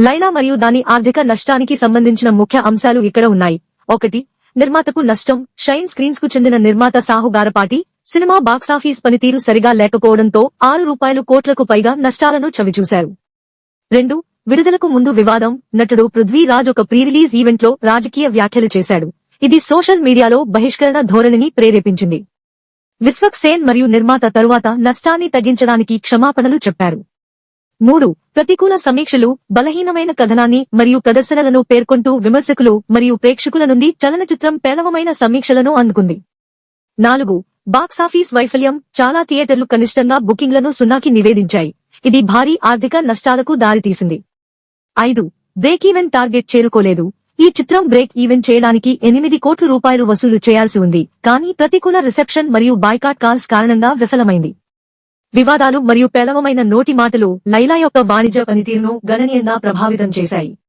లైలా మరియు దాని ఆర్థిక నష్టానికి సంబంధించిన ముఖ్య అంశాలు ఇక్కడ ఉన్నాయి. 1. నిర్మాతకు నష్టం. షైన్ స్క్రీన్స్ కు చెందిన నిర్మాత సాహు గారపాటి సినిమా బాక్సాఫీస్ పనితీరు సరిగా లేకపోవడంతో ₹6 కోట్లకు పైగా నష్టాలను చవిచూశారు. 2. విడుదలకు ముందు వివాదం. నటుడు పృథ్వీరాజ్ ఒక ప్రీ రిలీజ్ ఈవెంట్లో రాజకీయ వ్యాఖ్యలు చేశాడు. ఇది సోషల్ మీడియాలో బహిష్కరణ ధోరణిని ప్రేరేపించింది. విశ్వక్ సేన్ మరియు నిర్మాత తరువాత నష్టాన్ని తగ్గించడానికి క్షమాపణలు చెప్పారు. 3. ప్రతికూల సమీక్షలు. బలహీనమైన కథనాన్ని మరియు ప్రదర్శనలను పేర్కొంటూ విమర్శకులు మరియు ప్రేక్షకుల నుండి చలనచిత్రం పేలవమైన సమీక్షలను అందుకుంది. 4. బాక్సాఫీస్ వైఫల్యం. చాలా థియేటర్లు కనిష్టంగా బుకింగ్లను 0కి నివేదించాయి. ఇది భారీ ఆర్థిక నష్టాలకు దారితీసింది. 5. బ్రేక్ ఈవెన్ టార్గెట్ చేరుకోలేదు. ఈ చిత్రం బ్రేక్ ఈవెన్ చేయడానికి ₹8 కోట్లు వసూలు చేయాల్సి ఉంది, కానీ ప్రతికూల రిసెప్షన్ మరియు బాయ్కాట్ కాల్స్ కారణంగా విఫలమైంది. వివాదాలు మరియు పేలవమైన నోటి మాటలు లైలా యొక్క వాణిజ్య పనితీరును గణనీయంగా ప్రభావితం చేశాయి.